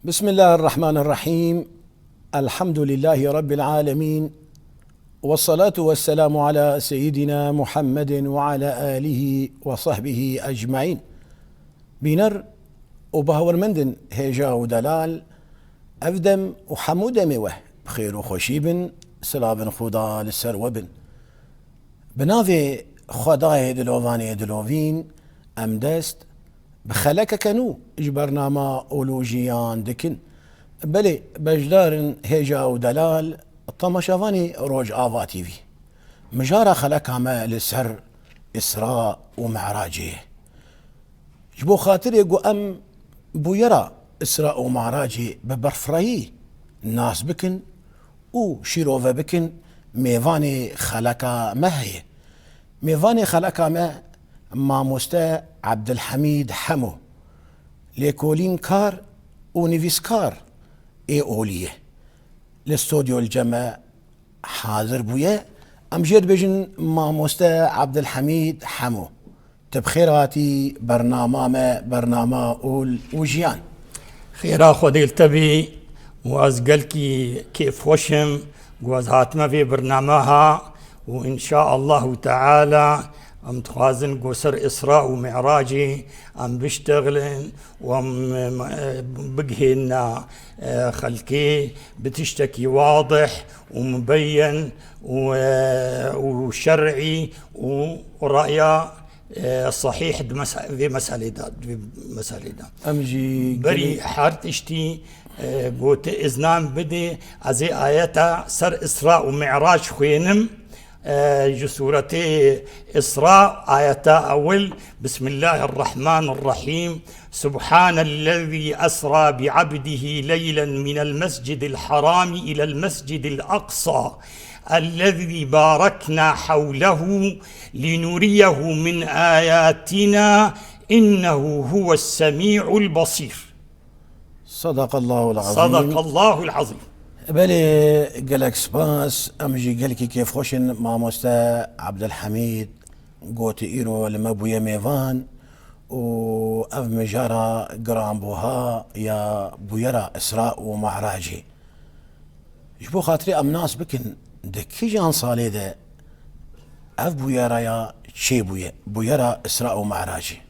بسم الله الرحمن الرحيم. الحمد لله رب العالمين، والصلاة والسلام على سيدنا محمد وعلى آله وصحبه أجمعين. بينر وبهور مندن هيجا ودلال أفدم وحمود موه بخير وخشيبن سلابن خدا للسر وبن بنافي خداي دلوفاني دلوفين أمدست بخلك كانوا برنامج أولوجيان دكن بلي بجدار هيجا ودلال طمشافاني روج آفا تي في مجارة خلك عما لسر إسراء ومعراجه جبو خاطر يقو أم بو يرى إسراء ومعراجه ببرفري الناس بكن وشيروفا بكن ميفاني خلكا ما هي ميفاني خلكا ما مستا عبد الحميد حمو ليكولين كار ونيفيسكار اي اوليه الاستوديو الجمع حاضر بويا امجد بجن ما مستا عبد الحميد حمو تبخيراتي برنامج اول وجيان خيرا خودي التبي وازقلكي كيف وشم وازهاتما في برنامجها وإن شاء الله تعالى أم تخازن قصر إسراء ومعراجي أم بيشتغلن وأم بقهن خلقي بتشتكي واضح ومبين وشرعي ورأي صحيح في مسألة دا امجي بري حارت اشتي قوت إذنان بدي عزي آياتا سر إسراء ومعراج خوينم سورة إسراء آية أول بسم الله الرحمن الرحيم سبحان الذي أسرى بعبده ليلا من المسجد الحرام إلى المسجد الأقصى الذي باركنا حوله لنريه من آياتنا إنه هو السميع البصير. صدق الله العظيم. صدق الله العظيم. بلي قالك سباس امجي قالك كيف خوشن مع مستا عبد الحميد قوتي ايرو لما بويا ميفان و اف مجارة قرام بوها يا بويرا اسراء ومعراجي جبو خاطري ام ناس بكن دكي جان صالي ده اف بويرا يا شي بويرا اسراء ومعراجي.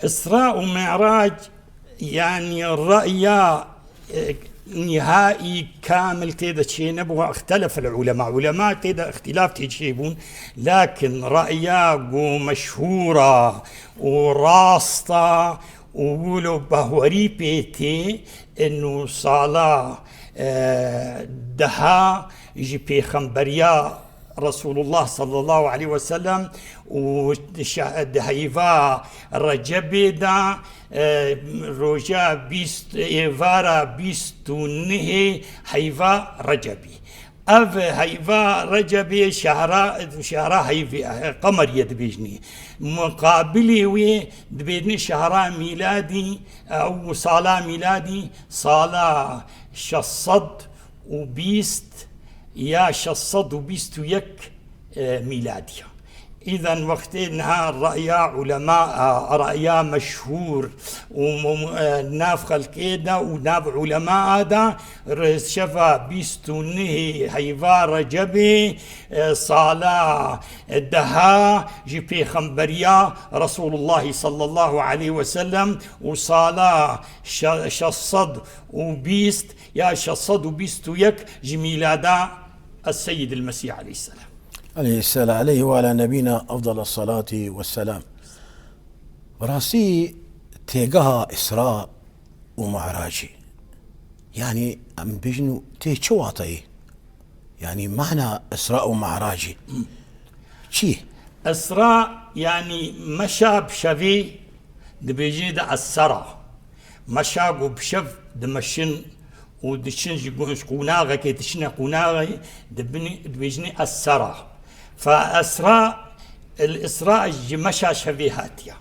اسراء ومعراج يعني الرأي نهائي كامل تيدا شيء نبغى اختلف العلماء علماء تيدا اختلاف تيجيبون لكن رأيه مشهورة وراسطة وقولوا بهوري بيتي انه صلاة دها يجي بيخمبريا رسول الله صلى الله عليه وسلم ودهيفا رجبدا روجا بيست إيفارا بيستونه هيفا رجبي أف هيفا رجبي شهرا هيفا قمر يدبيجني مقابلي وي دبيجني شهرا ميلادي أو صلاة ميلادي صلاة شصد وبيست يا شصد وبيست يك ميلادية. إذا وقتها رأي علماء رأي مشهور وناف خلقيدا وناف علماء هذا شفا بيستونه هيفا رجبي صلاة دها جي خمبريا رسول الله صلى الله عليه وسلم وصلاة شصد وبيست يا شصد وبيست يك جميلادا السيد المسيح عليه السلام عليه السلام عليه وعلى نبينا أفضل الصلاة والسلام. راسي تيقها إسراء ومعراجي يعني أم بجنو تيشواطي يعني معنى إسراء ومعراجي شي إسراء يعني مشى بشفي دبيجي دا السرى مشى بشف دمشن ودشن قناغة كي تشنا قناغة دبيجني السرى فأسرى الإسراء مشى شفيهاتيا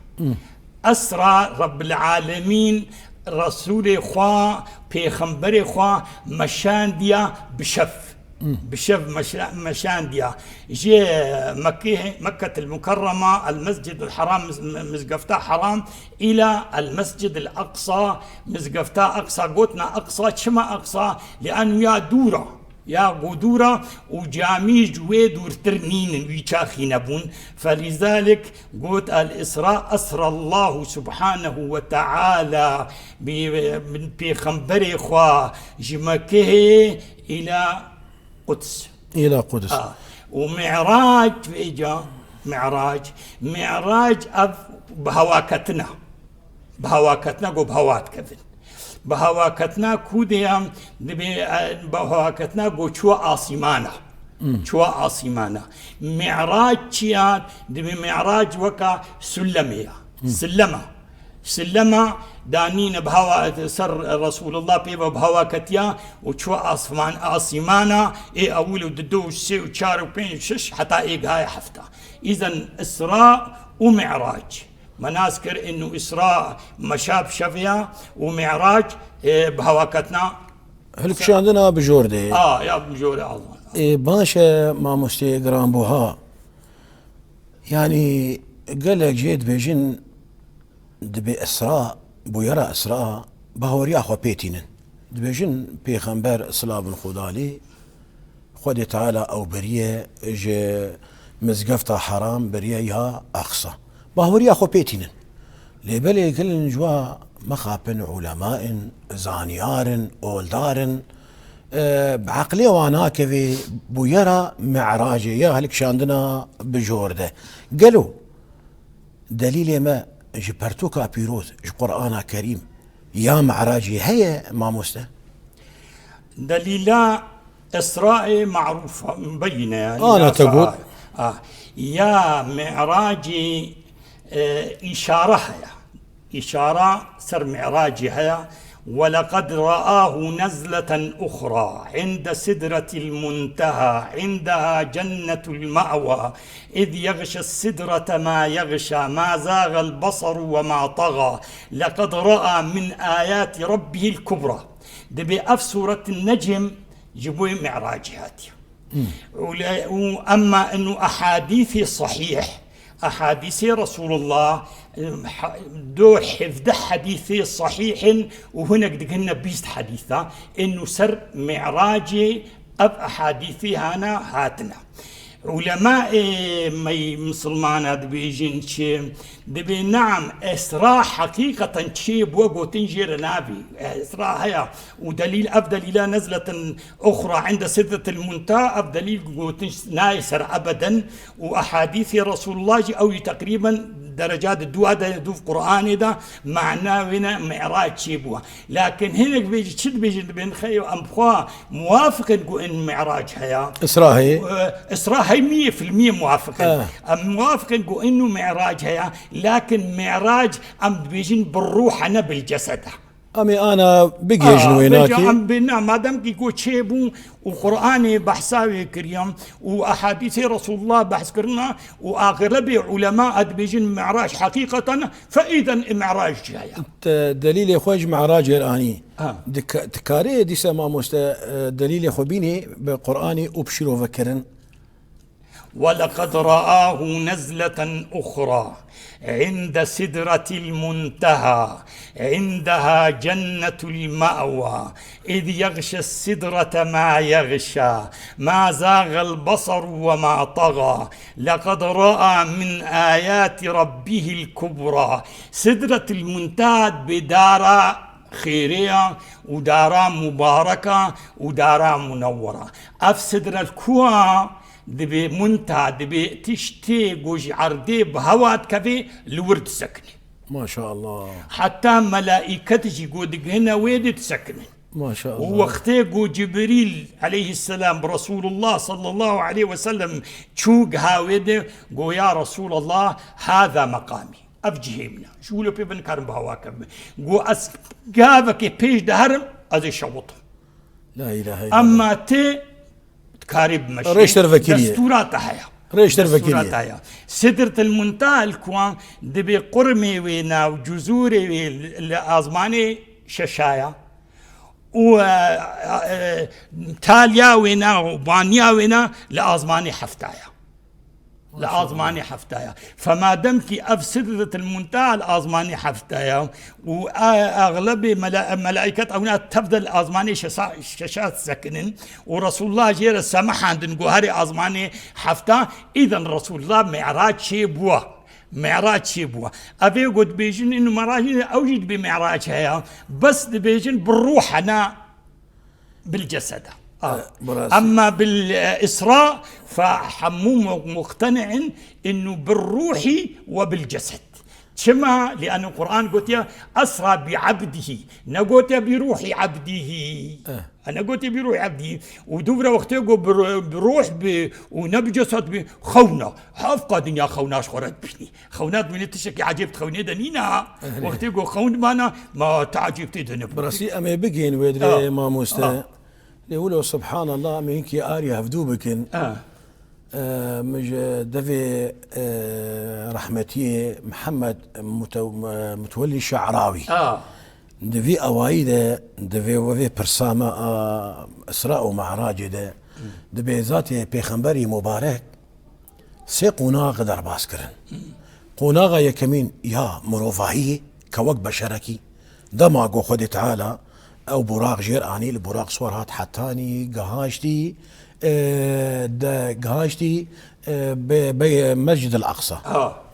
أسرى رب العالمين رسول خوا بيخمبر خوا مشان ديا بشف بشف مشان ديا جي مكة المكرمة المسجد الحرام مزقفتا حرام إلى المسجد الأقصى مزقفتا أقصى قوتنا أقصى شما أقصى لأنه يا دورة يا قدورة وجامي جوي دور ترنين ويشاخي نبون فلذلك قلت الإسراء أسرى الله سبحانه وتعالى بخنبري خوا جمكه إلى قدس ومعراج إجا معراج بهواكتنا بهوات كذن بهواكتنا كوديا بهواكتنا قو شو آسيمانا معراج چيان دبي معراج وكا سلمة دانين بهوا سر رسول الله بيبا بهوا كتيا وشو آسمانا اي اول وددو سي وشار وبين شش حتى اي هاي حفتا اذن اسراء ومعراج مناسكر انه اسراء مشاب شفيا ومعراج بهوا كتنا هلك شو عندنا بجوردة يا بجوردة الله باشا ما مستيقران بوها يعني قال لك جيت بيجن دبي اسراء بو يرى اسراء بهوريا خو بيتينن دبيجن بيغمبر صلاب خدالي خد تعالى او بريه ج مزقفتا حرام بريه يا اقصى بهوريا خو بيتينن لبلي كل جوا مخابن علماء زانيار اولدار بعقلي وانا كذي بو يرى معراجي يا هلك شاندنا بجورده قالوا دليل ما جبرتوكا بيروز قرآن كريم يا معراجي هي ما مسته دليلا إسراء معروفة مبينة يعني أنا تقول يا معراجي إشارة سر معراجي هيا ولقد رآه نزلة أخرى عند سدرة المنتهى عندها جنة المأوى إذ يغشى السدرة ما يغشى ما زاغ البصر وما طغى لقد رأى من آيات ربه الكبرى دبي أف سورة النجم جبوي معراجهاتي أما أنه أحاديث صحيح أحاديث رسول الله دو حفظ حديثي صحيح وهنا قلنا بيست حديثة إنه سر معراجي أب أحاديثي هنا هاتنا علماء مي مسلمان دبيجين شي دبي نعم إسراء حقيقة شي بوغو تنجير نابي إسراء هيا ودليل أبدليل نزلة أخرى عند سدرة المنتهى أبدليل نايسر أبدا وأحاديث رسول الله أو تقريبا درجات الدواء ده في القرآن ده معناه هنا معراج شيبوه لكن هنا بيجي شد بيجي بين خي وأمخوا موافق نقول إن معراج هيا إسراء هي 100% موافق موافق نقول إنه معراج هيا لكن معراج أم بيجين بالروح أنا بالجسد أمي أنا بقي جنويناتي ما دام يقول شيبو وقرآني بحساوي كريم وأحاديث رسول الله بحث كرنا وأغلب علماء بيجين معراج حقيقة فإذا معراج جاية دليل خوج معراج الآني تكاري دي سما مستا دليل خبيني بقرآني أبشروا فكرن ولقد رآه نزلة أخرى عند سدرة المنتهى عندها جنة المأوى إذ يغشى السدرة ما يغشى ما زاغ البصر وما طغى لقد رأى من آيات ربه الكبرى سدرة المنتهى بدار خيرية ودار مباركة ودار منورة أفسدر الكوى دبي منتهى دبي تشتي قوش عردي بهوات كذي لورد سكني ما شاء الله حتى ملائكتي قود هنا ويد تسكني ما شاء الله ووقتي قو جبريل عليه السلام برسول الله صلى الله عليه وسلم تشوق هاويد قو يا رسول الله هذا مقامي أفجهمنا شو لو بيبن كارم بهواكم قو أسقابك بيش دهرم أزي شوطه لا إله إلا أما تي كارب مشي ريشتر فكرية دستورات هيا ريشتر فكرية سدرة المنتهى الكوان دبي قرمي وينا وجزوري الأزماني ششايا و تالياوينا وبانياوينا لازماني حفتايا لازماني حفتايا. فما دمك افسدة المنتهى الازماني حفتايا، واغلب ملائكه اونات تفضل ازماني شاشات سكنن، ورسول الله جير السمح عند نقوهاري ازماني حفتا. اذا رسول الله معراج شيبوا معراج شيبوا ابي قد بيجن انه مراجل اوجد بمعراج هيا، بس بيجن بالروح انا بالجسد. أما بالإسراء فحمو مقتنع إنه بالروح وبالجسد. كما لأن القرآن قلت يا أسرى بعبده، نقول بروح عبده، أنا قلت بروح عبده، ودبر وقت بروح ونبجسد بخونا حفقا دنيا خوناش خورد بني خونات من تشكي عجبت خوني دنينا وقت خون بانا ما تعجبت دنب براسي أمي بقين ويدري ما مستا لولو سبحان الله منك يا آريا هفدوبكن مج دفي رحمتي محمد متولي الشعراوي دفي أوايد دفي وفي برسامة إسراء ومعراج ده دفي ذاتي بيخنبري مبارك سي قناغ در باسكرن قناغ يكمين يا مروفاهي كوك بشركي دما قو خد تعالى او براق جيراني البراق صورات حتاني قهاشتي قهاشتي بمسجد الاقصى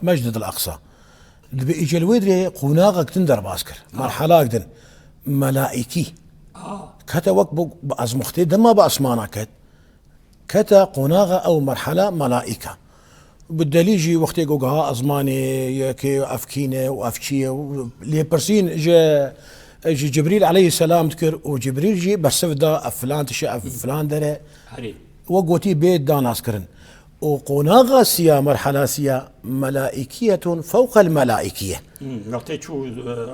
مسجد الاقصى بيجي الويدري قناغك تندر باسكر مرحله قدن ملائكي كتا وقت بازمختي دما باسمانا كتا قناغه او مرحله ملائكه بالدليجي وقت يقوقها ازماني يكي افكينه وافشيه لي برسين جبريل عليه السلام تكر وجبريل جي برسفدا فلان تشاء فلان دري وقوتي بيت داناس كرن وقناغا سيا مرحلة سيا ملائكية فوق الملائكية.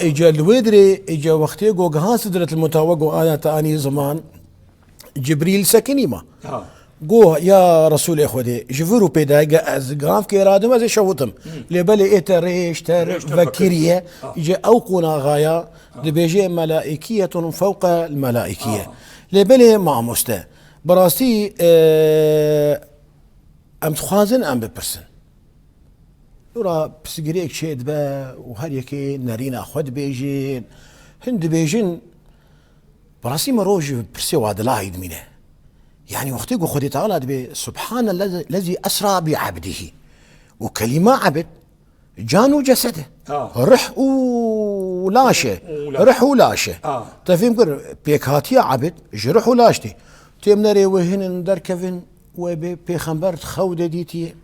اجا الويدري اجا وقتي قوقها سدرة المتوقع انا تاني زمان جبريل سكنيما قوه يا رسول اخوتي جفرو بيدا ازقاف كيرادم از شوتم لبلي اتريش تر فكريه اجا او قناغايا دبيجي ملائكية فوق الملائكية لبلي مع مستا براسي ام تخازن ام ببرسن يرى بسجريك شيد با وهر يكي نارينا خود بيجين هند بيجين براسي مروج برسي واد لا يدمينه يعني وقتي خدي تعالى سبحان الذي اسرى بعبده وكلمه عبد جانو جسده رح ولاشه رح ولاشه تفهم كر بيكاتيا عبد جرح ولاشتي تيمنري وهن دركفن وبيخنبرت خودة ديتي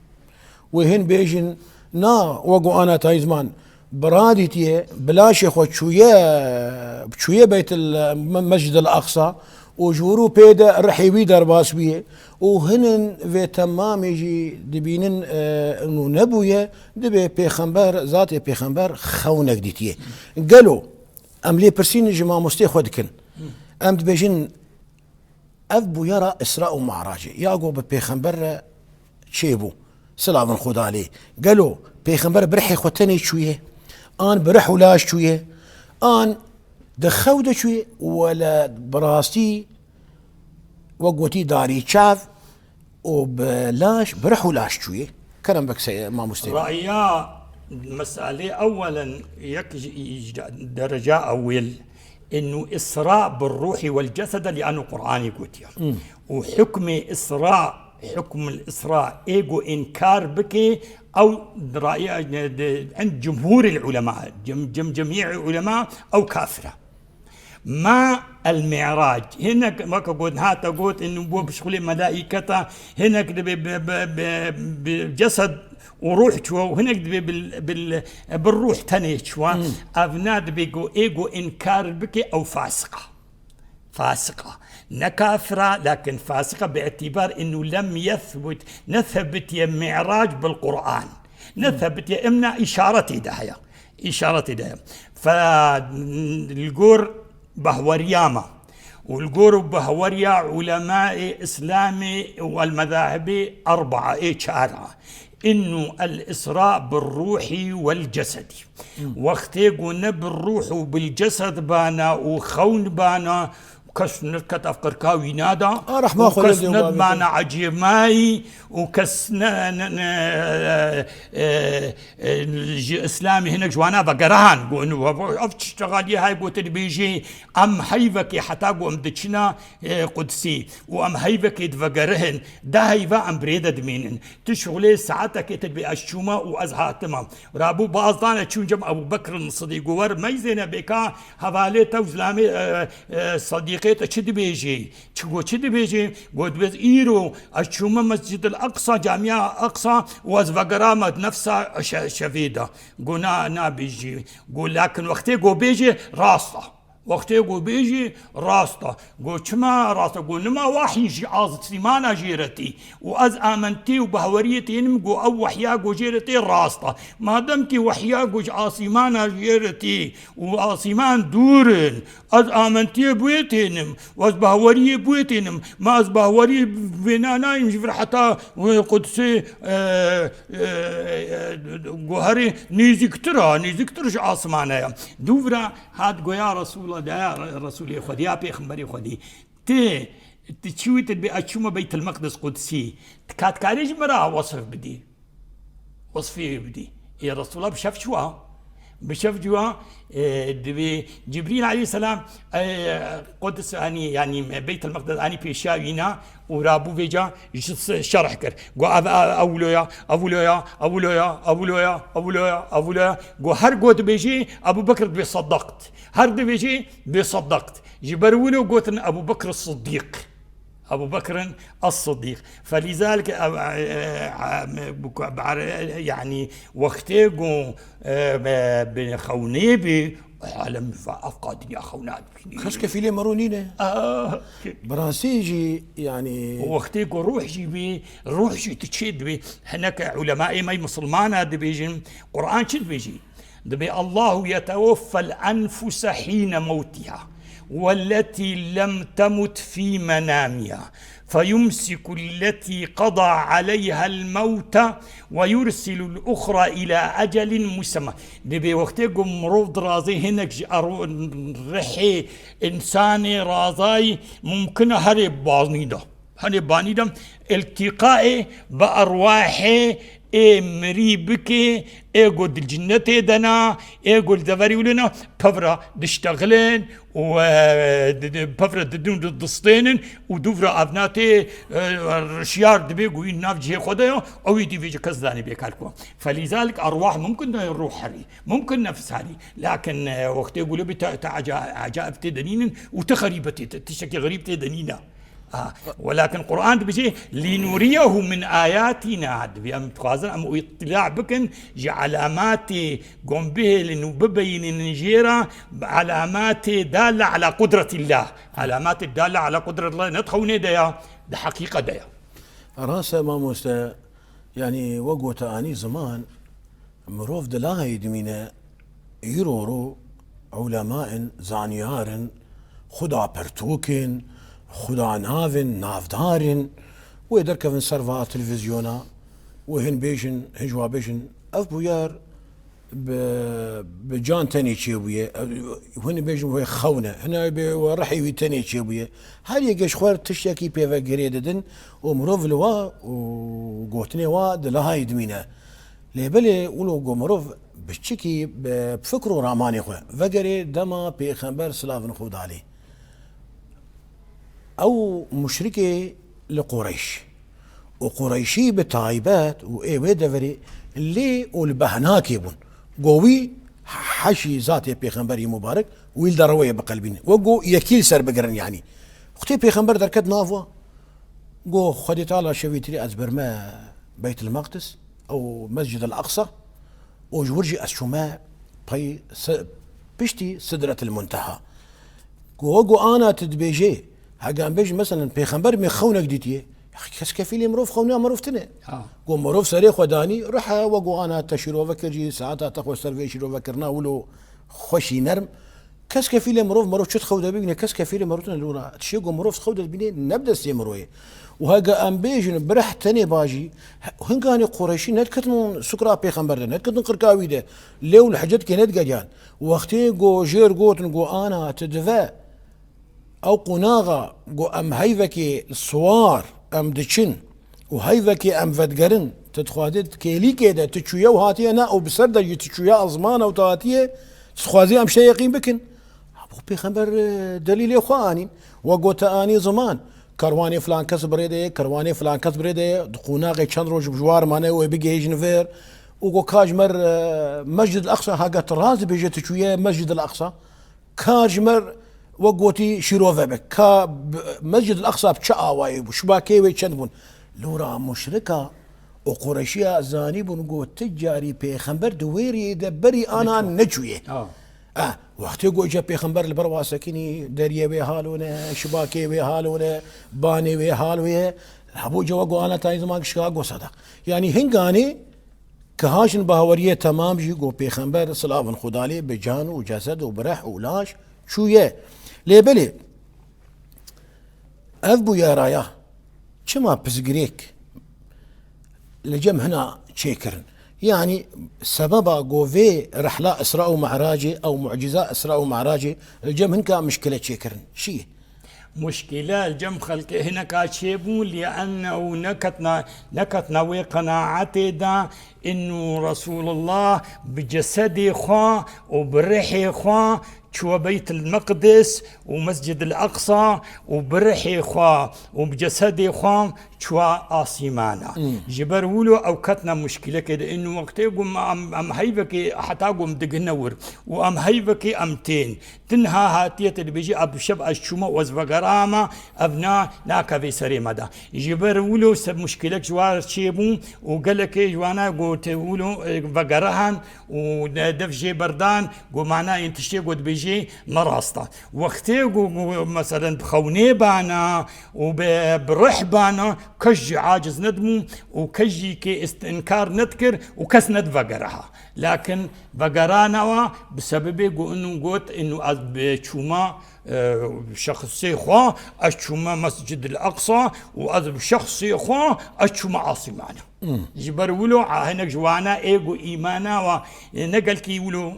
وهن بيجن نا وقو انا تايزمان براديتي بلاش خود شويه بيت المسجد الاقصى وجورو بيدا رحيبي درباس بيه وهن في تمام يجي دبينن انه نبويه دبي بيخنبر ذاتي بيخنبر خونك ديتيه قالوا ام لي برسين جما مستي خدكن ام دبيجن ابو يرى اسراء ومعراج ياقو بيخنبر تشيبو سلام خد عليه قالوا بيخنبر برحي خوتني شويه ان برح ولا شويه ان دخوده شويه ولا براستي وقوتي داري شاف وبلاش برح ولاش شويه كلام بك ما مستوى رأيا مسألة أولا درجة أول إنه إسراء بالروح والجسد لأنه قرآن يقول وحكم إسراء حكم الإسراء إيجو إنكار بك أو رأي عند جمهور العلماء جميع العلماء أو كافرة ما المعراج هناك ما كقول هات قول إنه بو بشغل ملائكته هناك بجسد وروح شو وهناك بالروح تاني شو أبناد بيجو إيجو إنكار بك أو فاسقة نكافرة لكن فاسقة باعتبار إنه لم نثبت يا معراج بالقرآن نثبت يا إمنا إشارة دهيا فالجور بهورياما والجور بهوريا علماء إسلامي والمذاهب 4 شارع إنه الإسراء بالروح والجسد وقت يقولنا بالروح وبالجسد بانا وخون بانا كس نركت أفكار كاوي نادا راح ما أخذ وكس ند معنا عجيب ماي وكس إسلامي هناك جوانا بقران قونوا أفتشتغالي هاي قوتل بيجي أم هيفك حتى قوم دتشنا قدسي وأم هيفك يتفقرهن ده هيفا أم بريدة دمينن تشغلي ساعتك تبي أشوما وأزها تمام رابو بعضنا تشون جم أبو بكر الصديق ور ما يزين بكا حوالي توزلامي صديقي تشد بيجي تشد بيجي قد بس إيرو أشوما مسجد الأقصى جامعة أقصى وأزفقرامة نفسها شفيدة قلنا نابيجي قول لكن وقتي قو بيجي راسطة وقتی گو بیجی راستا گو چما راستا گو نما وحی جی عازت سیمانا جیرتی و از آمنتی و بهوریتی نم گو او وحیا گو جیرتی راستا مادم تی وحیا گو عاصیمانا جیرتی و عاصیمان دورن از آمنتی بویتینم و از بهوری بویتینم ما از بهوری بینانایم جفر حتی قدسی گو هری نیزیکترش آسمانه دوورا هاد گو یا رسول دا رسول خدي يا بيخمبري خدي تي تشويت بأشوما بيت المقدس قدسي كات كاريج مرا وصفي بدي يا رسول الله بشاف جوا دبي جبريل عليه السلام قدس يعني بيت المقدس اني بيشاوينا ورابو فيجا شرح كر قو أولويا قو هر قوت بيجي أبو بكر بيصدقت هر بيجي بيصدقت جبرولو قوتن أبو بكر الصديق فلذلك يعني وقتيقو بخونيبي عالم أفقاد يا خونات خش كفيلي مرونينه براسيجي يعني وقتيقو روح جي تشيد بي هناك علماء ما مسلمان بيجي قرآن شد بيجي دبي الله يتوفى الأنفس حين موتها والتي لم تمت في منامها فيمسك التي قضى عليها الموت ويرسل الأخرى إلى أجل مسمى دبي وقتكم مروف رازي هناك رحي إنساني رازاي ممكن هرب بانيدا التقاء بأرواحي مريبكي قد الجنة دنا قد دفري ولنا بفرا دشتغلين وبفرا ددون الدستين ودفرا أبناتي رشيار دبي قوين ناف جهي خدايا أو يدي فيجا كزداني بيكالكوا فلذلك أرواح ممكن الروح هري ممكن نفس هري لكن وقت يقولوا عجائب تدنين وتخريبتي تشكي غريب تدنينا ولكن القرآن بيجي لنريه من آياتنا بيام تخازن أم اطلاع بكن علامات قم به لنبين نجيرا علامات دالة على قدرة الله علامات الدالة على قدرة الله ندخوني ديا ده حقيقة ديا راسه ما مستا يعني وقوة آني زمان مروف دلاهي دمينا يرورو علماء زانيار خدا برتوكن خدا نافدارن ويدركفن سرفا تلفزيونا وهن بيجن هجوا بيجن اف بويار بجان تاني تشيبويه هن بيجن وهي خونه هنا ورحي تاني تشيبويه هل يجش خوار تشتكي بيفا جريددن ومروف لوا وقوتني وا دلاهاي دمينا ليبلي ولو قومروف بشتكي بفكرو راماني خو فقري دما بيخنبر سلافن خود عليه أو مشركة لقريش وقريشي بتايبات وإيه دفري اللي والبهناك يبون قوي حشي ذاتي بيخنبري مبارك ويل دروية بقلبين وقو يكيل سر بقرن يعني اختي بيخنبر دركت نافوا قو خدي تعالى شويتري أزبرما بيت المقدس أو مسجد الأقصى وجورجي أسشما بشتي سدرة المنتهى قو أنا تدبيجي هاقان بيج مثلا بيخنبر من خونك ديتيه يا اخي كاس كفيلي مروف خوني مروفتنا قوم مروف سريخ وداني رح وقو انا تشيرو فكر جي ساعتها تقوى سرفيشيرو فكرنا ولو خوشي نرم كاس كفيلي مروف شت خوده بيني كاس كفيلي مروتنا لونا تشيقو مروف خوده بيني نبدا سيمروي وهاقا ام بيجن برح تاني باجي هنقاني قريشي نت كتمون سكرا بيخنبر نت كتن قرقاوي ده لو الحاجات كانت قجان وقتي قو جير قوتن قو انا تدفا او قناغا جو ام هيفكي الصوار ام دچن وهيفكي ام فتقرن تتخوادت كيلي كده تشويا وهاتيه نا او بسرد تشويا ازمان او تاتيه تخوازي ام شيء يقين بكن ابو بيخبر دليل اخواني وقوت اني زمان كرواني فلان كسب بريده كرواني فلان كسب بريده قناغي چند روج بجوار مانه وبيجي جنفير وقو كاجمر مسجد الاقصى هاقت راز بيجي تشويا مسجد الاقصى كاجمر وقوتي شيروفا بك كا مسجد الاقصى بشاواي وشباكي ويشندبون لورا مشركه وقريشيه زانيبون قوت تجاري بيخنبر دويري دبري انا نجويه وقتی گو جا پیغمبر البروا سكيني دريه وي حالونه شباكي وي حالونه باني وي حالوه ابو جو گو انا تاي زمان شكاغو صدق يعني هنگاني كهاشن باوريه تمام جي گو پیغمبر صلوات خدا عليه بجان وجسد وبرح ولاش شويه ليبلي ابو يا رايا چما بزگريك لجم هنا تشيكرن يعني سببا قوفي رحلة إسراء ومعراجي أو معجزة إسراء ومعراجي الجم هنكا مشكلة تشيكرن شي مشكلة الجم خلق هنا كاشيبون لأنه نكتنا وقناعتي دا إنه رسول الله بجسدي خوا وبرحي خوا شو بيت المقدس ومسجد الأقصى وبرحي خوا وبجسدي خوا شو آسيمانا جبرولو أو كتنا مشكلة كده إنه وقت يقوم أم هيفكي حتى قوم دقنور وأم هيفكي أمتين تنها هاتية اللي بيجي أب شب الشومة وزفقراما أبنا ناكا في سري مدى جبرولو سب مشكلة جوار شيبون وقالك جوانا قوت ولو فقرهن ودفجي بردان قو معنا ينتشي قد بيجي مراسطة وقتي مثلا بخوني بانا وبرح بانا كجي عاجز ندمو وكجي كي استنكار نذكر وكس ندفقرها لكن فقرانا بسبب انه قلت انه بشوما شخصي خوا اشوما مسجد الاقصى واذ شخصي خوا اشوما عاصمانا جبرولو هناك جوانا ايغو ايمانا ونقل كي يقولوا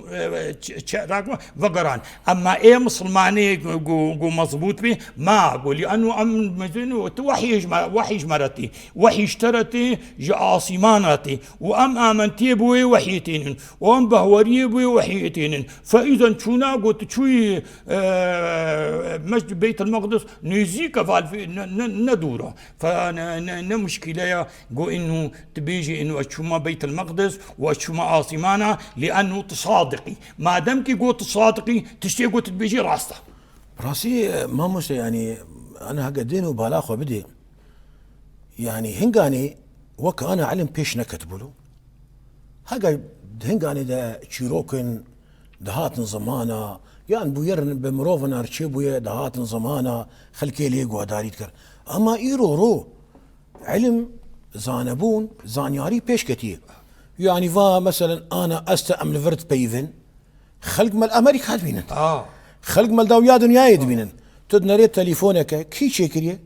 فقران اما ايه مسلماني جو مضبوط به ما اقول لانه وحي جمرتي وحي اشترتي عاصماناتي وام امنتي بوي وحيتين وام بهوري بوي وحيتين فاذا شونا قلت شوي مسجد بيت المقدس نزيك ندوره فمشكله جو انه تبيجي انه اشوما بيت المقدس واشوما عاصمانا لانه تصادقي ما دامك قلت تصادقي تشتي قلت تبيجي راسته راسي ما مش يعني انا هقدين وبالاخو بدي يعني هنغاني وك انا علم بيش نكتبلو هقا هنغاني دا تشيروكن دهات زمانا يعني بويرن بمروفن ارشيبويا دهات زمانا خلكي ليقوا داريت كر اما ايرو رو علم زانبون زانياري بيش كتير يعني فا مثلا انا استأم لفرت بيفن خلق مال امريكا بينن خلق مال داويا دنيا يدبينن تدنريت تليفونك كي شكريه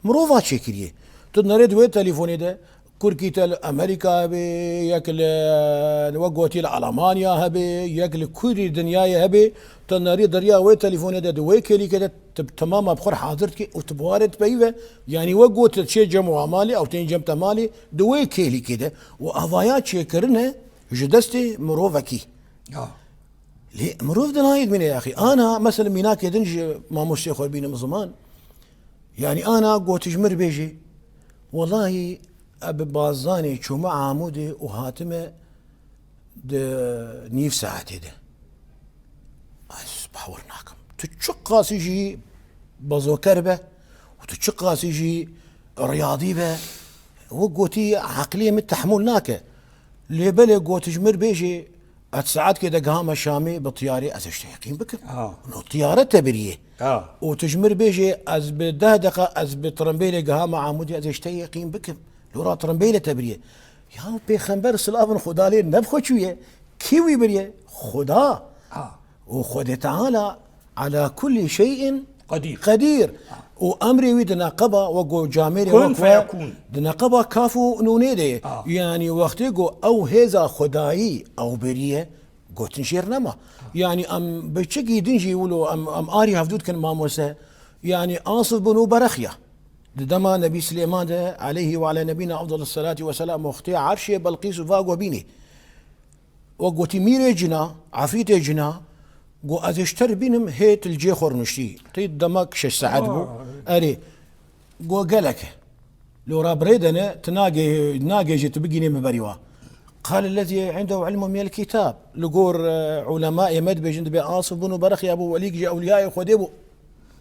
مروفا شكريه تدنريت وين تليفوني ده كوركيتال امريكا بي ياكل وقوتي الالمانيا هبي ياكل كل دنيا هبي تناري دريا وي تليفون ده دوي كلي كده تماما بخور حاضرتك وتبوارد بيوه يعني وقوت شي جمع مالي او تين جمع مالي دوي كلي كده وافايات شكرنا جدستي مروفكي ليه مروف دنايد من يا اخي انا مثلا ميناك يدنج ما مش يخول بينا من زمان يعني انا قوت جمر بيجي والله اب بازاني شو عمودي وهاتمه نيف ساعتي ده بحورناكم تشق سيجي بازو كربه وتشق سيجي رياضي به وقوتي عقليه متحملناك اللي بلي قوت جمر بيجي اتساعد كده قهامه شامي بطياري ازشتيقين بك انه طياره تبريه وتجمر بيجي از بدهدقه از بترمبيلي قهامه عمودي ازشتيقين بك لورا ترمبيلة تبريه يا بيخنبر سلافن خدا لي نبخو شويه كيوي بريه خدا وخد تعالى على كل شيء قدير وامري ودنا قبا وقو جامري كن فيكون دنا قبا كافو نونيدي يعني وقت يقو او هذا خداي او بريه قو تنشير نما يعني ام بشكي دنجي يقولوا ام اري هفدود كان ماموسه يعني آصف بنو برخية دما نبي سليمان ده عليه وعلى نبينا أفضل الصلاة والسلام واختي عرشي بلقيس فاق وبيني وقوتي ميري جنا عفيتي جنا قو أذشتر بينهم هيت الجي خورنشتي تيد دمك شش ساعات بو أري قو قالك لو رابريدنا تناقي جيت بقيني مبريوا قال الذي عنده علم من الكتاب لقور علماء مدبج جند بآصف بنو برخي أبو وليك جي أولياء خديبو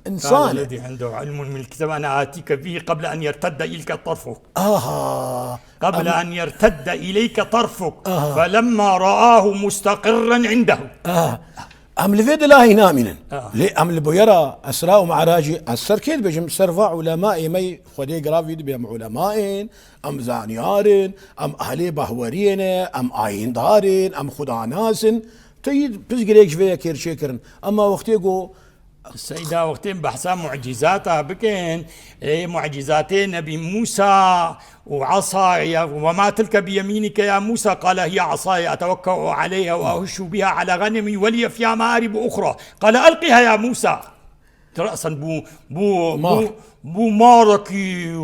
إنسان الذي عنده علم من الكتاب أنا آتيك به قبل أن يرتد إليك طرفك قبل أن يرتد إليك طرفك فلما رآه مستقرا عنده أم لفيد الله نامنا لي أم لبيرا أسراء معراجي أسر كيد بجم سرفع علماء مي خدي قرافيد بهم علماء أم زانيارين أم أهلي بهورين أم آين دارين أم خدا ناس تيد بزقريك شوية كير شكرن أما وقتيقو السيدة وقتين بحثا معجزاتها بكين معجزاتين نبي موسى وعصا وما تلك بيمينك يا موسى قال هي عصاي أتوكأ عليها وأهش بها على غنمي ولي فيها مآرب أخرى قال ألقها يا موسى رأسا بو ماركي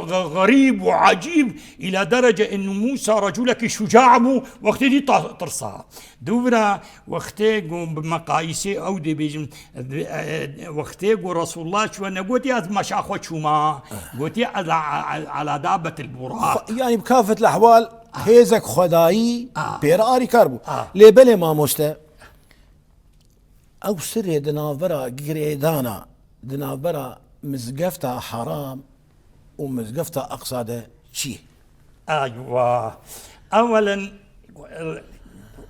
غريب وعجيب إلى درجة أن موسى رجلك شجاع بو وقت دي ترصى دوبرا وقتيقو بمقايسي أو دي بيجم وقتيقو رسول الله شو أنا قلت يا ما شاخوة شو ما قلت على دابة البراق يعني بكافة الأحوال هيزك خداي بيراري كاربو ليبلي ما مستا أو سري دنافرا قريدانا دنافرا مزقفتها حرام ومزقفتها أقصى ده شي أيوة أولا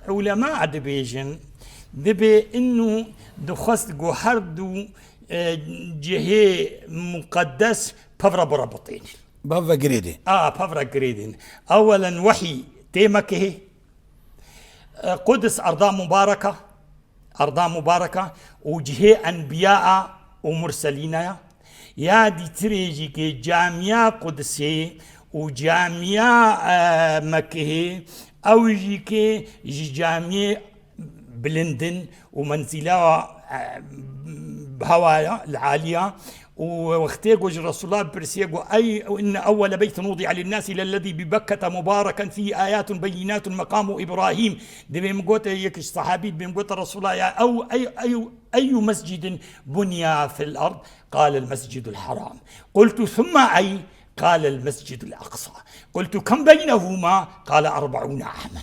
علماء دبيجن دبي إنه دخست جوهردو جهة مقدس بفرا بربطين بفرا قريدين بفرا قريدين أولا وحي تيمكه قدس أرضا مباركة وجهة أنبياء ومرسلين يا دي تريجي كي جامعة قدسي وجامعة مكة أو يجي جامعة بلندن ومنزلة بهوايا العالية واختيقوا رسول الله برسيقوا أي إن أول بيت وضع للناس إلى الذي ببكة مباركا فيه آيات بينات مقام إبراهيم دي بمقوت يكش صحابي بمقوت رسول الله أو أي مسجد بني في الأرض قال المسجد الحرام قلت ثم أي قال المسجد الأقصى قلت كم بينهما قال 40 عاما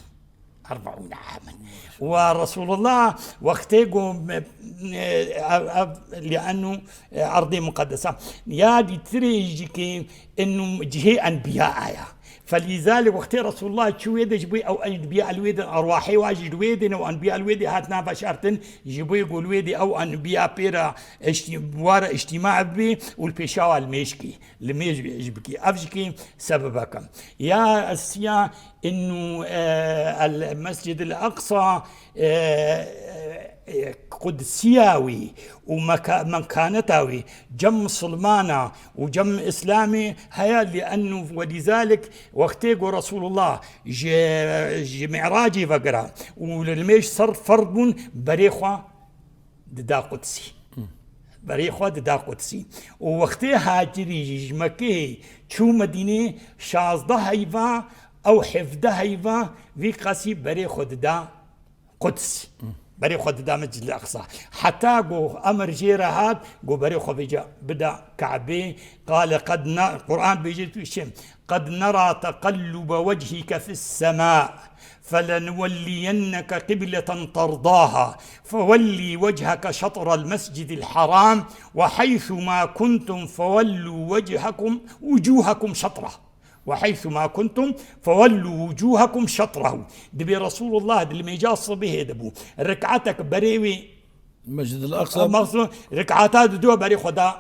ورسول الله واختيقوا لأنه أرض مقدسة يا دي تريجي إنه جهة أنبياء فلذلك وقت رسول الله شو يجيبوا أو أنبياء الويد أرواحي واجد ويدن أو أنبياء الويد هاتنا بشرتن يجيبوا يقول ويد أو أنبياء بيرا وارا اجتماع بي والبيشاوى الميشكي الميش يجيبكي أفجكي سببك يا أسيا إنه المسجد الأقصى قدسياوي ومكانتاوي جم سلمانة وجم إسلامي هيا لأنه ولذلك وقتيقوا رسول الله جي معراجي فقرا وللميش صار فرض بريخوا ددا قدسي بريخوا ددا قدسي ووقتي هاجري مكي شو مدينة شازده هيفا أو حفظه هيفا في قاسي بريخوا ددا قدس بري خود دا مسجد الأقصى حتى قو أمر جيرهات قو بري خو بدا كعبي قال قرآن بيجي قد نرى تقلب وجهك في السماء فلنولينك قبلة ترضاها فولي وجهك شطر المسجد الحرام وحيث ما كنتم فولوا وجوهكم شطره وحيث ما كنتم فولوا وجوهكم شطره دبي رسول الله اللي ما يجاص به دبو ركعتك بريوي المسجد الأقصى ركعتات دو بري خدا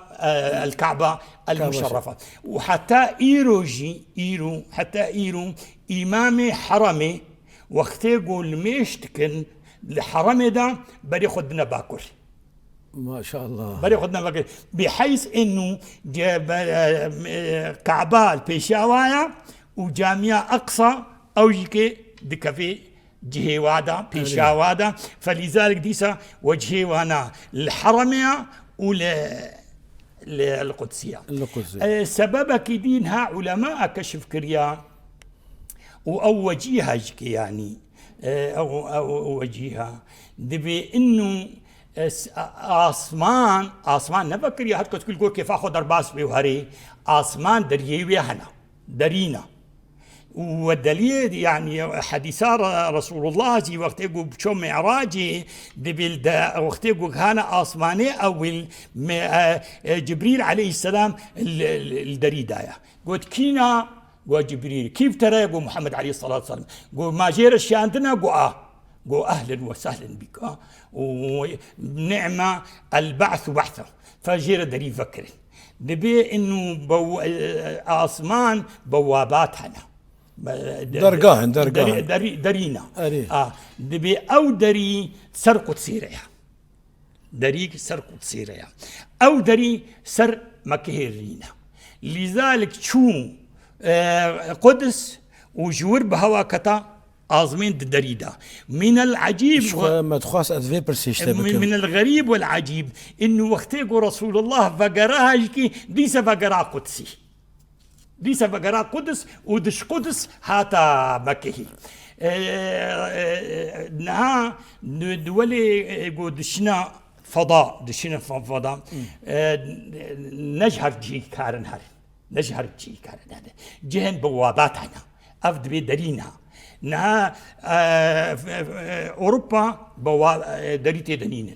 الكعبة المشرفة وحتى إيرو إمام حرمي وقت يقول ميشتكن الحرم ده بري خدنا باكر ما شاء الله بري خدنا باكر بحيث إنه كعبة البيشاوايا وجامعة أقصى أو يكي دكفي جهة وادا بيشاوادا فلذلك ديسا وجهي وانا الحرمية القدسية. سببك دينها علماء كشف كريا أو وجيها يعني أو وجيها دبي إنه آسمان نفكر يا هاد كتقول جو كيف أخذ درباس بيوهري آسمان دريوي هنا درينا والدليل يعني حديثا رسول الله زي وقت يقول بشو معراجي دبي وقت يقول هنا آسماني أو جبريل عليه السلام الدريدايا قلت كينا وجبريل كيف ترى يقول محمد عليه الصلاة والسلام قول ما جير الشيء عندنا قو أهلا وسهلا بك ونعمة البعث بعثه فجير دري فكر دبي إنه آسمان بوابات هنا درجاه درينا دبي أو دري سرقة سيريا دري سرقة سيريا أو دري سر مكهرينا لذلك شو قدس وجور بهوا كتا آزمين دريدا من العجيب من الغريب والعجيب إنه وقتيقو رسول الله فقراها يجي ديسا فقرا قدسي ديسا فقرا قدس ودش قدس هاتا مكهي نها دولي دشنا فضاء نجهر جي كارن هارن نجهر جي كارن هذا جهن بوابات هنا أفد بدرينا نها أوروبا دريتي دنينن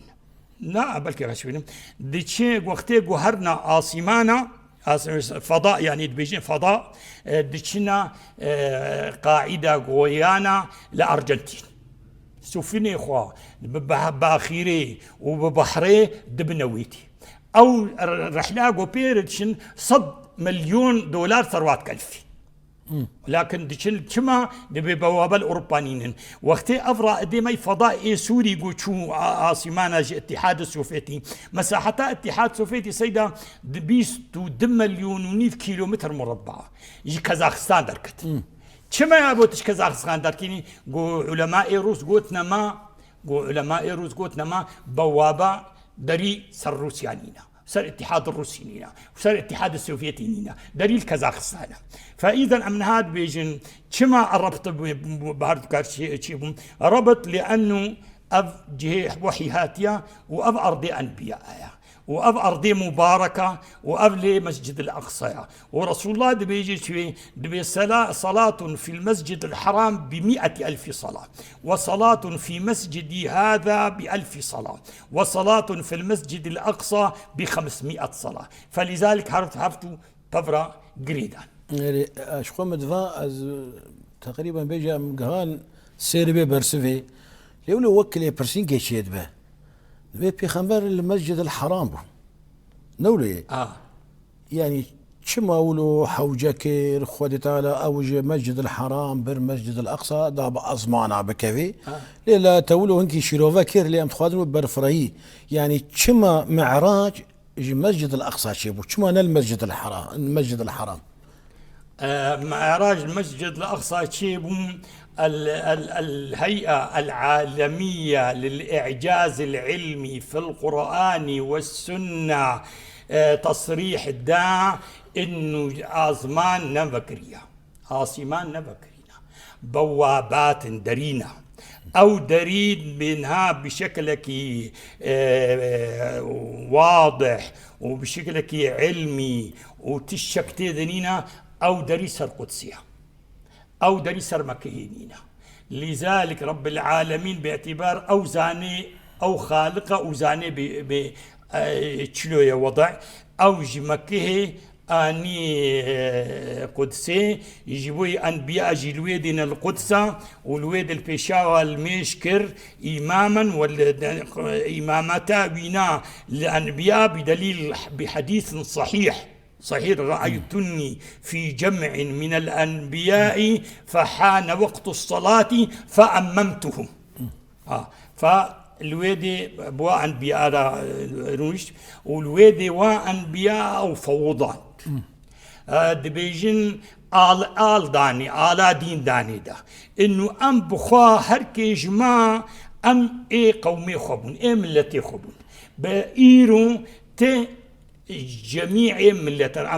لا بلكي غشبين ديتشي وقتي هرنا آسيمانا فضاء يعني بيجين فضاء ديتشنا قاعدة غويانا لأرجنتين سوفيني خوا باخيري وببحري دبنويتي أو رحلاقو بيردشن $100 ثروات كلفي لكن ديشل كما دبي بوابة الأوروبانيين وقتي أفرا ديما فضاء سوري قوشو عاصمانا الاتحاد السوفيتي مساحة الاتحاد السوفيتي سيدا بيستو 2,000,000 كيلومتر مربع يجي كازاخستان دركت كما يابوتش كازاخستان دركيني قو علماء روس قوتنا ما بوابة دري سر روسيانينا صار الاتحاد الروسي لنا وصار الاتحاد السوفيتي لنا دليل كازاخستان فاذا امن هذا بيجن كما الربط بهارد ربط لانه اف جهه وحيهاتيا واف ارضي انبياء وأف أرضي مباركة وأف لي مسجد الأقصى ورسول الله دبي صلاة في المسجد الحرام ب100,000 صلاة وصلاة في مسجدي هذا ب1000 صلاة وصلاة في المسجد الأقصى ب500 صلاة فلذلك هفتو بفرا قريدا يعني أشخو مدفع تقريبا بيجا مقهان سيربي برسفي لولو وكل برسين كيشيد به بيخمبر المسجد الحرام نولي يعني شما ولو حوجكر خودي تعالى اوج مسجد الحرام بر مسجد الاقصى داب ازمانا بكفي لا تولو هنكي شيروفا كير اللي ام تخادموا برفراي يعني شما معراج مسجد الاقصى شيبو شما المسجد الحرام معراج المسجد الاقصى شيبو الهيئة العالمية للإعجاز العلمي في القرآن والسنة تصريح دا إنه آسمان نفكرينا بوابات درينا أو دريد منها بشكلك واضح وبشكلك علمي وتشكتي دنينا أو دريس القدسية أو دريسر مكهينينا لذلك رب العالمين باعتبار أو زاني أو خالقة أو زاني بتشلوية وضع أو جمكه أني قدسي يجيبوي أنبياء جلويدين القدسة والويد البيشاوى الميشكر إماما إمامتا بنا الأنبياء بدليل بحديث صحيح رأيتني في جمع من الأنبياء فحان وقت الصلاة فأممتهم فالويدي بوا أنبياء روش والويدي وأنبياء أو فوضان دبيجن آل داني آلا دين داني دا إنه أم بخوا هركي جماع أم إيه قومي خبون إيه ملتي خبون بإيرو تي جميع ملة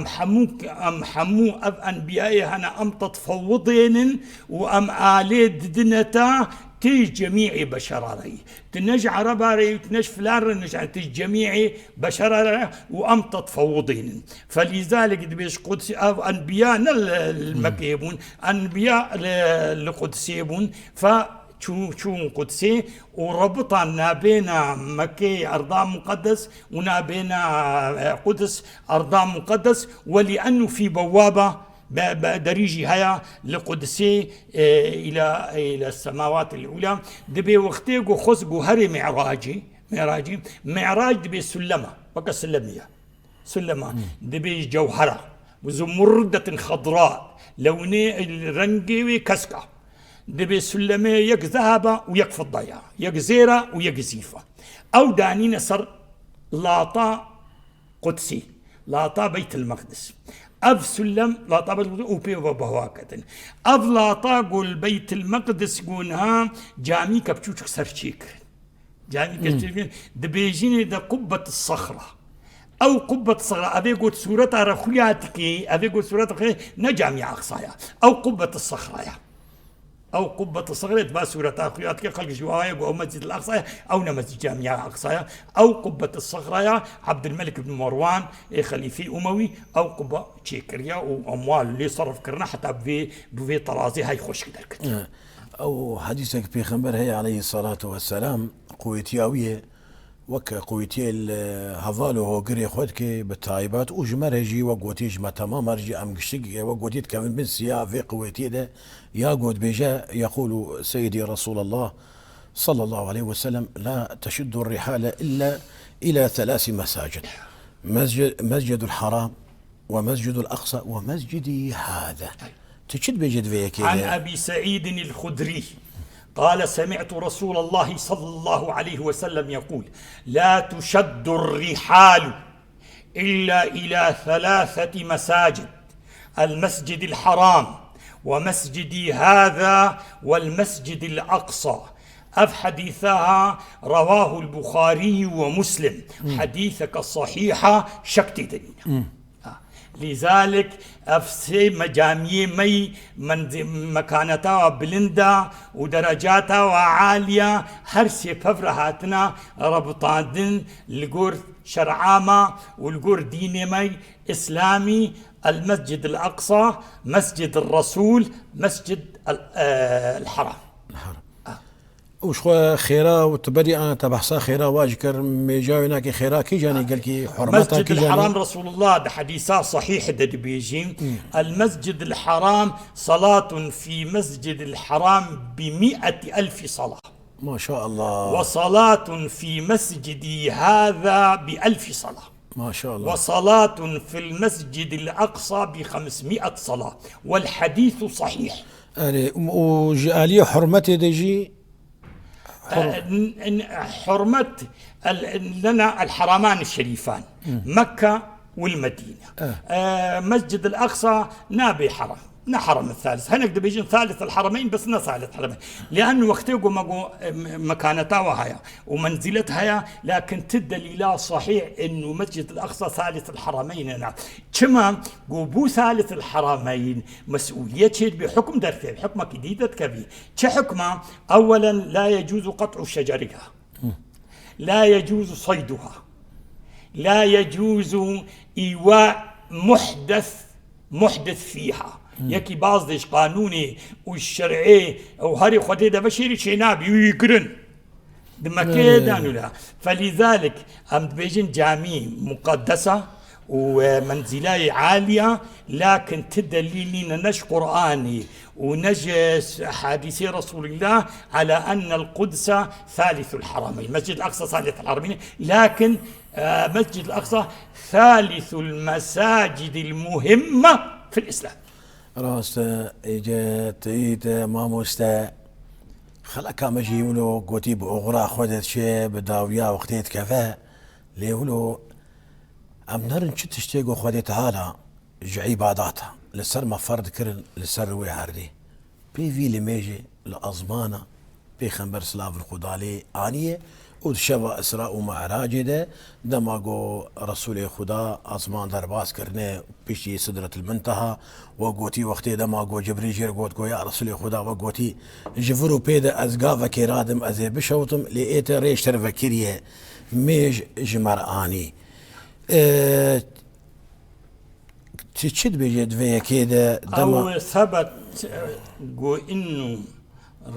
أم حمو أب أنبيائي هنا أم تتفوضين وأم آليد دنتا تي جميع بشراري تنج عرباري وتنج فلان نجع تي جميع بشراري وأم تتفوضين. فلذلك دبيش قدس أو أنبياء المكيبون أنبياء القدسيبون شو قدسي وربطنا بين مكي أرض مقدس بين قدس أرض مقدس، ولأنه في بوابة دريجي هيا لقدسي إلى السماوات الأولى دبي وقتيقو خزقو هري معراج دبي سلمة بقى سلمية سلمة دبي جوهرة وزمردة خضراء لوني الرنجي كسكة دبي سلمة يك ذهب ويك فضية يك زيرة ويك زيفة أو دانين صر لاطا قدسي لاطا بيت المقدس أف سلم لاطا بيت المقدس وبي وبهواكتن أف لاطا قول بيت المقدس قونها جامي كبتشوش سرشيك جامي كبتشوش دبيجيني دا قبة الصخرة أو قبة الصخرة أبي قلت سورتها رخوياتك أبي قلت سورتها نجامي أقصايا أو قبة الصخرة أو قبة الصخرة تبا سورة أخوياتك خلق جوايا أو مسجد الأقصى أو نمسجد جامع أقصى أو قبة الصخرة عبد الملك بن مروان خليفي أموي أو قبة تشيكريا وأموال اللي صرف كرنا حتى بفي طرازي هاي خوش كدرك أو حديثك بيغمبر هي عليه الصلاة والسلام قويتياوية وك قويتي الهفالو هو قري خودك بالتايبات وجمرجي وقوتيج ما تمام رجي ام قشق وقوتيت كمان بن سيا في قويتي ده يا قود بيجا يقول سيدي رسول الله صلى الله عليه وسلم لا تشد الرحال الا الى 3 مساجد مسجد الحرام ومسجد الاقصى ومسجدي هذا تشد بجد فيك عن ابي سعيد الخدري قال سمعت رسول الله صلى الله عليه وسلم يقول لا تشد الرحال إلا إلى 3 مساجد المسجد الحرام ومسجدي هذا والمسجد الأقصى أف حديثها رواه البخاري ومسلم حديثك الصحيحة شكتدني لذلك أفسي مجامي مي من مكانتها بلندا ودرجاتها وعالية هرسي ففرهاتنا ربطان لقور شرعامة والقور ديني مي إسلامي المسجد الأقصى مسجد الرسول مسجد الحرام وش خيرا وتبدي انا تبحثا خيرا واجكر ميجاويناكي خيرا كي جاني قال كي حرمتها مسجد الحرام رسول الله ده حديثات صحيح ده بيجي المسجد الحرام صلاة في مسجد الحرام ب100,000 صلاة ما شاء الله وصلاة في مسجدي هذا ب1000 صلاة ما شاء الله وصلاة في المسجد الأقصى ب500 صلاة والحديث صحيح وجالية حرمتي دجي حرمة لنا الحرمان الشريفان مكة والمدينة مسجد الأقصى نابي حرم نحرم الثالث هنقدر بيجي ثالث الحرمين بس ثالث حرمين لأنه وقته مكانتها وهي ومنزلتها لكن تدليل صحيح إنه مسجد الأقصى ثالث الحرمين هنا كما قبو ثالث الحرمين مسؤولية بحكم درفي حكمة جديدة كبير كحكمة أولا لا يجوز قطع شجرها لا يجوز صيدها لا يجوز إيواء محدث فيها يكي بعضش قانوني والشرعي وهري خدي ده بشيري شينابي ويقرن دمكيدانو لا فلذلك أم بيجن جامي مقدسة ومنزلاي عالية لكن تدليلنا نش قرآني ونج حديث رسول الله على أن القدس ثالث الحرمين مسجد الأقصى ثالث الحرمين لكن مسجد الأقصى ثالث المساجد المهمة في الإسلام راستا اجت ايتا ماموستا خلقا مجي يقولوا قوتي بأغرا خودت شي بداويا وقتيت كفا ليقولوا امنرن شو تشتيقوا خودت هالا جعي باداتها لسر ما فرد كرن لسر وي هردي بي في لميجي لأزمانة بيخنبر سلاف الخدالي آنية ودشوا إسراء ومعراج ده دماغو رسول خدا آسمان درباس کرنے پیشی صدرة المنتهى وقوتي وقتي دماغو جبريل جير قوت يا رسول خدا وقوتي جفرو بيدا أزقا فكيرادم أزي بشوتم لقيت ريش ترفكيريه ميج جمراني تشد بيجد فيا كده أو ثبت قو إنه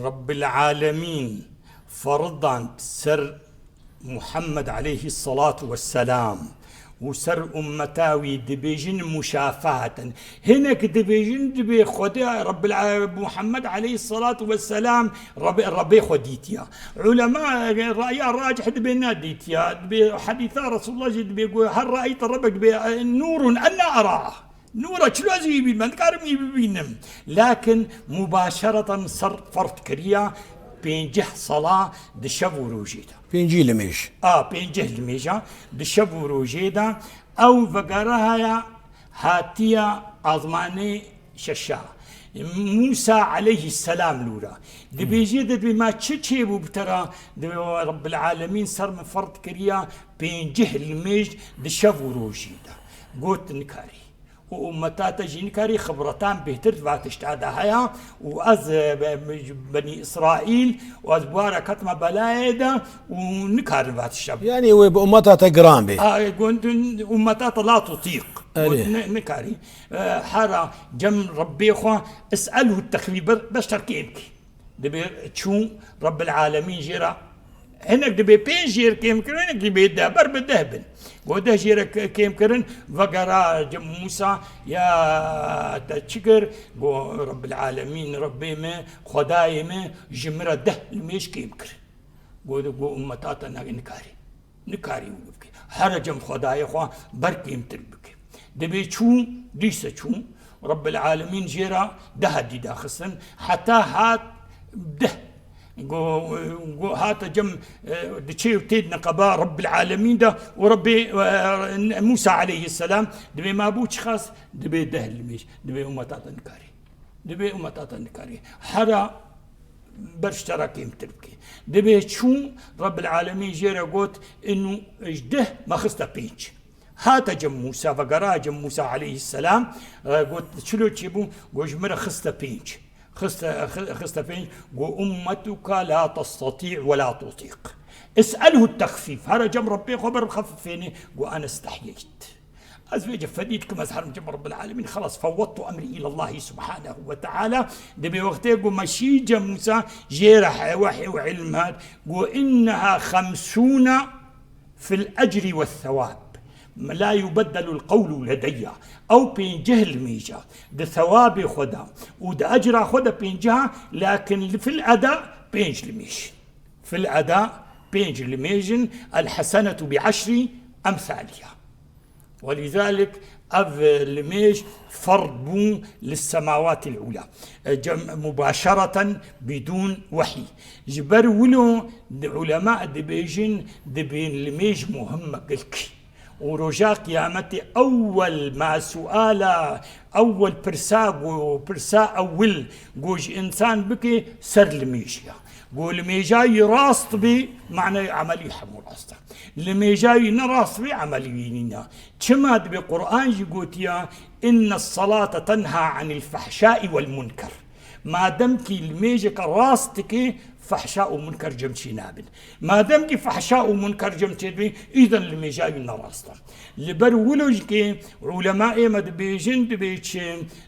رب العالمين فرضا سر محمد عليه الصلاة والسلام وسر أمتاوي دبيجن مشافهة هناك دبيجن دبي خدي رب محمد عليه الصلاة والسلام ربي خديتيا علماء رأي راجح دبي ناديتيا دبي حديث رسول الله دبي يقول هل رأيت ربك نور أنا أراه نورا شلو زي من كارم يبينم لكن مباشرة صر فرض كريا بينجه صلاة دشب وروجيدا بينجي لميش بينجه لميشا دشب وروجيدا أو فقرها هاتيا أضماني ششا موسى عليه السلام لورا دبيجيد بما تشيبو بترى رب العالمين صار من فرض كريا بينجه لميش دشب وروجيدا قوت نكاري وأمتات جينكاري خبرتان بهتر فاتشتادا هيا وأز بني إسرائيل وأز بوارا كتما بلايدا ونكار فاتشتاب يعني وبأمتها تقران به قلت أمتات لا تطيق نكاري حارة جم ربي خوا اسأله التخفيف باش تركيبك دبي تشو رب العالمين جرا هناك دبي بين جير كيم كرن هناك دبي دابر بدهبن وده جير كيم كرن فقرا جم موسى يا تشكر قو رب العالمين ربي ما خداي ما جمرة ده الميش كيم كرن قو أمتاتا نكاري وبكي حرجم خداي خوا بركيم تربك دبي شو ديسة شو رب العالمين جيرا ده دي داخسن حتى هات ده قو هات جم دشيو تيد نقبا رب العالمين ده وربي موسى عليه السلام دبي ما بوش خاص دبي ده الميش دبي أمتاتا نكاري حرا برشترك يمتلكي دبي شو رب العالمين جيرا قوت انه اجده ما خستا بيج هات جم موسى فقرا جم موسى عليه السلام قلت شلو تجيبون قوش مرة خستا بيج خستا بيج وأمتك لا تستطيع ولا تطيق اسأله التخفيف هذا جم ربي خبر خففيني وأنا استحييت أزوج فديتكم أزهر من جم رب العالمين خلاص فوضت أمري إلى الله سبحانه وتعالى دبي وقتها مشي جم موسى جيرح وحي وعلم وإنها 50 في الأجر والثواب لا يبدل القول لدي أو بين جهل ميجا ده ثواب خدا وده أجر خدا بين جهة لكن في الأداء بينج لميش في الأداء بينج لميجن الحسنة ب10 أمثالها ولذلك أف لميج فرض للسماوات العلى مباشرة بدون وحي جبر ولو علماء دبيجن دبين لميج مهمة قلك ورجاء قيامتي أول ما سؤال أول برسا أول جوج إنسان بكي سر لميجيا قول ميجاي راست بي معنى عملي حمو راسته لميجاي نراست بي عملي ينينا كما بقرآن يقول إن الصلاة تنهى عن الفحشاء والمنكر ما دمك الميجك راستك فحشاء ومنكر جمشي نابن ما دمك فحشاء ومنكر جمشي إذن الميجاي نراسته لبرولوجك علماء مدبيجن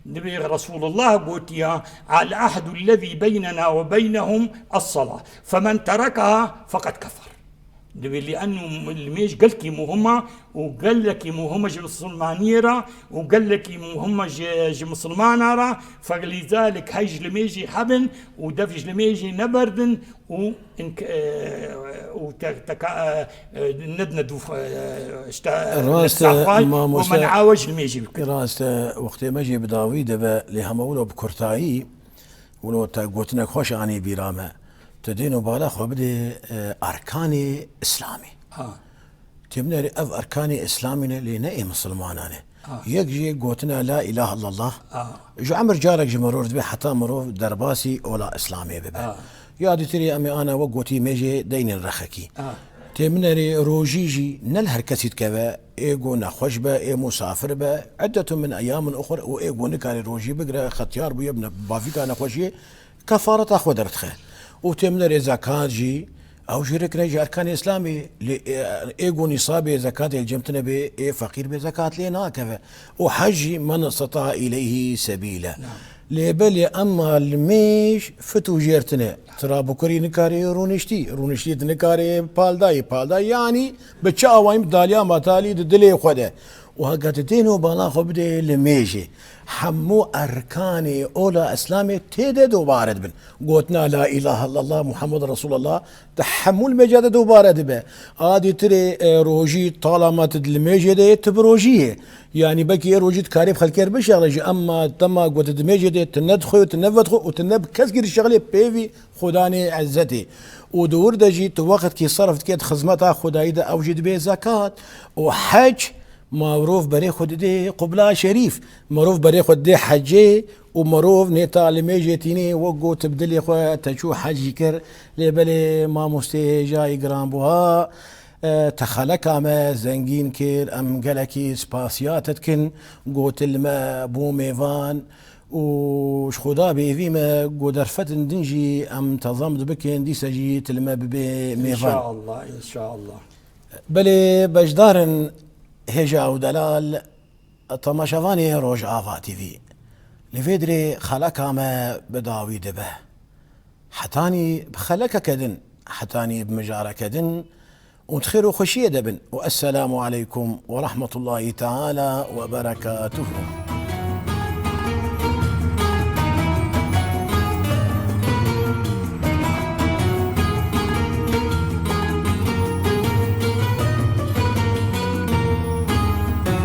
دبي رسول الله قوتيا على العهد الذي بيننا وبينهم الصلاة فمن تركها فقد كفر دبي لأنه الميج قال لك مهمة وقال لك مهمة مسلمانيرة وقال لك مهمة مسلمانة فلذلك هيج لميجي حبن ودفج لميجي نبردن ندندو استعفاي ومن عاوج الميجي راست وقت مجي بداوي دبا لهمولو بكرتاي ولو تقوتنا خوش عني بيرامه تدينو بالا خو بدي أركان إسلامي تبني أف أركان إسلامي لنأي مسلمانانه يجي قوتنا لا إله إلا الله جو عمر جارك جمرور بي حتى مرو درباسي ولا إسلامي ببا يا دي تري أمي أنا وقوتي ميجي دين الرخكي تمنري روجيجي نلهر كسيت كذا إيجو نخوش با إيه مسافر با عدة من أيام أخرى وإيجو نكاري روجي بقرا ختيار بو يبنى بافيكا نخوشي كفارة أخوة درتخه وتمنري زكاة جي أو شرك نجي أركان إسلامي إيجو نصابي زكاة الجمتنا بي إيه فقير بزكاة لنا كذا وحج من استطاع إليه سبيلا لبلي أما الميش فتو جيرتنا ترى بكري نكاري رونشتي نكاري بالداي يعني بتشاويم داليا ماتالي دلي خده وهقت دينو بالا خبدي لميجي حمو أركاني أولى إسلامي تيدو بارد بن قوتنا لا إله إلا الله محمد رسول الله تحمل مجاد دو بارد به آدي تري روجي طالما تدلميجي دي تبروجيه يعني بكي روجي تكاريب خلكير بشغلجي أما تما قوت دميجي دي تندخو وتنفتخو وتنب كسكر الشغلي بيفي خداني عزتي ودور دجي وقت كي صرفت كيد خزمتها خدايدا أوجد بي زكاة وحج معروف بري خود دي قبلة شريف معروف بري خود دي حجي ومعروف نيتا لميجيتيني وقو تبدلي خو تشو حجي كر لبلي ما مستيجا يقران بوها تخلك ما زنجين كير ام قلكي سباسيات تكن قوت الما بو ميفان وش خدا بيفي ما قدر فتن دنجي ام تضمد بكن دي سجي تلما ببي ميفان ان شاء الله ان شاء الله بلي بجدارن هجا ودلال طماشفاني روج آفا تي في لفيدري خلقها ما بداوي دبه حتاني بخلقها كدن حتاني بمجارة كدن وتخيروا خشية دبن والسلام عليكم ورحمة الله تعالى وبركاته.